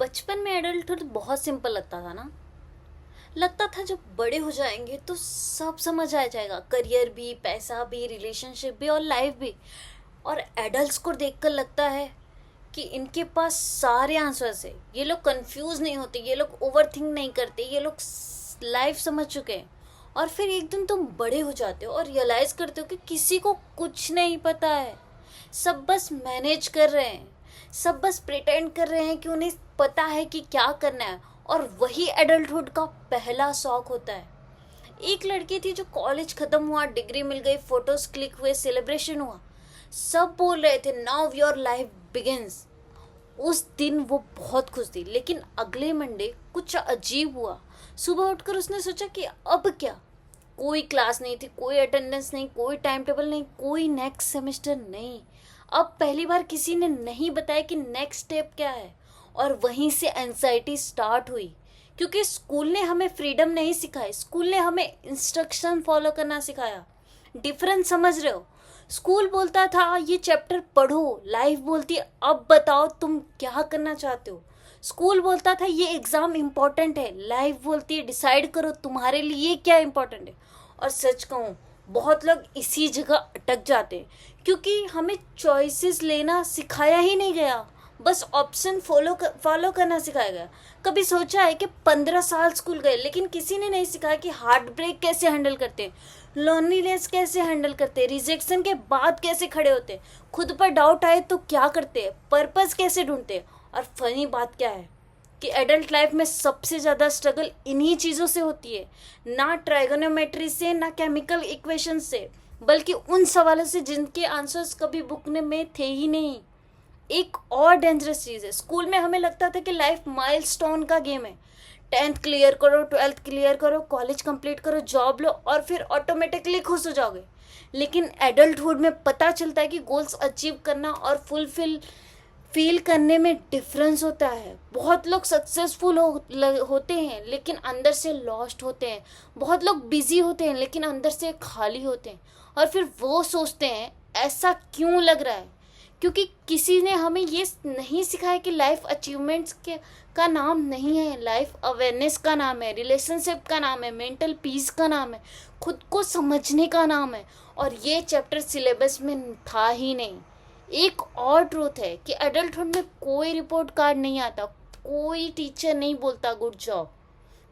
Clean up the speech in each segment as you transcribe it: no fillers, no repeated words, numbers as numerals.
बचपन में एडल्टहुड बहुत सिंपल लगता था ना। लगता था जब बड़े हो जाएंगे तो सब समझ आ जाएगा, करियर भी, पैसा भी, रिलेशनशिप भी और लाइफ भी। और एडल्ट्स को देखकर लगता है कि इनके पास सारे आंसर्स है। ये लोग कंफ्यूज नहीं होते, ये लोग ओवर थिंक नहीं करते, ये लोग लाइफ समझ चुके हैं। और फिर एक दिन तुम बड़े हो जाते हो और रियलाइज करते हो कि किसी को कुछ नहीं पता है। सब बस मैनेज कर रहे हैं, सब बस प्रिटेंड कर रहे हैं कि उन्हें पता है कि क्या करना है। और वही एडल्टहुड का पहला शौक होता है। एक लड़की थी जो कॉलेज खत्म हुआ, डिग्री मिल गई, फोटोज क्लिक हुए, सेलिब्रेशन हुआ। सब बोल रहे थे नाउ योर लाइफ बिगिंस। उस दिन वो बहुत खुश थी, लेकिन अगले मंडे कुछ अजीब हुआ। सुबह उठकर उसने सोचा कि अब क्या। कोई क्लास नहीं थी, कोई अटेंडेंस नहीं, कोई टाइम टेबल नहीं, कोई नेक्स्ट सेमेस्टर नहीं। अब पहली बार किसी ने नहीं बताया कि नेक्स्ट स्टेप क्या है। और वहीं से एंजाइटी स्टार्ट हुई, क्योंकि स्कूल ने हमें फ्रीडम नहीं सिखाई, स्कूल ने हमें इंस्ट्रक्शन फॉलो करना सिखाया। डिफरेंस समझ रहे हो? स्कूल बोलता था ये चैप्टर पढ़ो, लाइफ बोलती है अब बताओ तुम क्या करना चाहते हो। स्कूल बोलता था ये एग्जाम इम्पोर्टेंट है, लाइफ बोलती है डिसाइड करो तुम्हारे लिए क्या इम्पोर्टेंट है। और सच कहूँ, बहुत लोग इसी जगह अटक जाते हैं, क्योंकि हमें चॉइसेस लेना सिखाया ही नहीं गया, बस ऑप्शन फॉलो करना सिखाया गया। कभी सोचा है कि 15 साल स्कूल गए लेकिन किसी ने नहीं सिखाया कि हार्ट ब्रेक कैसे हैंडल करते हैं, लोनलीनेस कैसे हैंडल करते हैं, रिजेक्शन के बाद कैसे खड़े होते हैं, खुद पर डाउट आए तो क्या करते हैं, पर्पस कैसे ढूंढते हैं। और फनी बात क्या है कि एडल्ट लाइफ में सबसे ज़्यादा स्ट्रगल इन्हीं चीज़ों से होती है। ना ट्राइगोनोमेट्री से, ना केमिकल इक्वेशन से, बल्कि उन सवालों से जिनके आंसर्स कभी बुक में थे ही नहीं। एक और डेंजरस चीज़ है, स्कूल में हमें लगता था कि लाइफ माइलस्टोन का गेम है। 10th क्लियर करो, 12th क्लियर करो, कॉलेज कंप्लीट करो, जॉब लो और फिर ऑटोमेटिकली खुश हो जाओगे। लेकिन एडल्टहुड में पता चलता है कि गोल्स अचीव करना और फुलफिल फील करने में डिफरेंस होता है। बहुत लोग सक्सेसफुल होते हैं लेकिन अंदर से लॉस्ट होते हैं। बहुत लोग बिजी होते हैं लेकिन अंदर से खाली होते हैं। और फिर वो सोचते हैं ऐसा क्यों लग रहा है, क्योंकि किसी ने हमें ये नहीं सिखाया कि लाइफ अचीवमेंट्स के का नाम नहीं है, लाइफ अवेयरनेस का नाम है, रिलेशनशिप का नाम है, मेंटल पीस का नाम है, खुद को समझने का नाम है। और ये चैप्टर सिलेबस में था ही नहीं। एक और ट्रूथ है कि एडल्टहुड में कोई रिपोर्ट कार्ड नहीं आता, कोई टीचर नहीं बोलता गुड जॉब,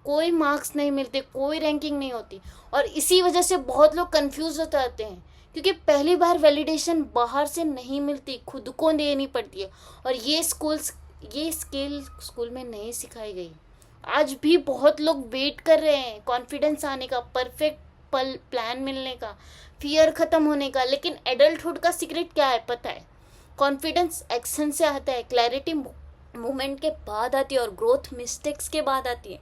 कोई मार्क्स नहीं मिलते, कोई रैंकिंग नहीं होती। और इसी वजह से बहुत लोग कंफ्यूज होते रहते हैं, क्योंकि पहली बार वैलिडेशन बाहर से नहीं मिलती, खुद को देनी पड़ती है। और ये स्किल स्कूल में नहीं सिखाई गई। आज भी बहुत लोग वेट कर रहे हैं कॉन्फिडेंस आने का, परफेक्ट प्लान मिलने का, फियर खत्म होने का। लेकिन एडल्टहुड का सीक्रेट क्या है पता है? कॉन्फिडेंस एक्शन से आता है, क्लैरिटी मूवमेंट के बाद आती है और ग्रोथ मिस्टेक्स के बाद आती है,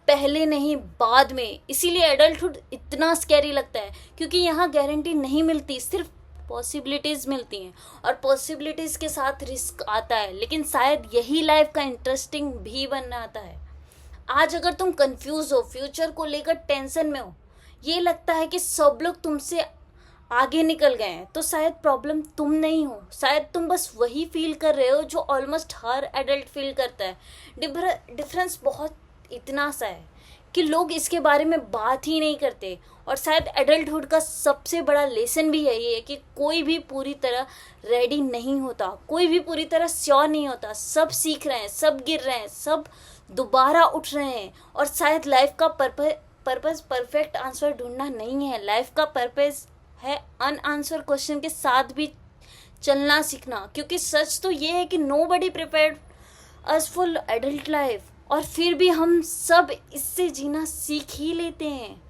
पहले नहीं बाद में। इसीलिए एडल्टहुड इतना स्कैरी लगता है, क्योंकि यहाँ गारंटी नहीं मिलती, सिर्फ पॉसिबिलिटीज़ मिलती हैं। और पॉसिबिलिटीज़ के साथ रिस्क आता है, लेकिन शायद यही लाइफ का इंटरेस्टिंग भी बनना आता है। आज अगर तुम कंफ्यूज हो, फ्यूचर को लेकर टेंशन में हो, ये लगता है कि सब लोग तुमसे आगे निकल गए हैं, तो शायद प्रॉब्लम तुम नहीं हो, शायद तुम बस वही फील कर रहे हो जो ऑलमोस्ट हर एडल्ट फील करता है। डिफरेंस बहुत इतना सा है कि लोग इसके बारे में बात ही नहीं करते। और शायद एडल्टहुड का सबसे बड़ा लेसन भी यही है कि कोई भी पूरी तरह रेडी नहीं होता, कोई भी पूरी तरह श्योर नहीं होता। सब सीख रहे हैं, सब गिर रहे हैं, सब दोबारा उठ रहे हैं। और शायद लाइफ का पर्पस परफेक्ट आंसर ढूंढना नहीं है, लाइफ का पर्पस है अनआंसर क्वेश्चन के साथ भी चलना सीखना। क्योंकि सच तो ये है कि nobody prepared us for adult life, और फिर भी हम सब इससे जीना सीख ही लेते हैं।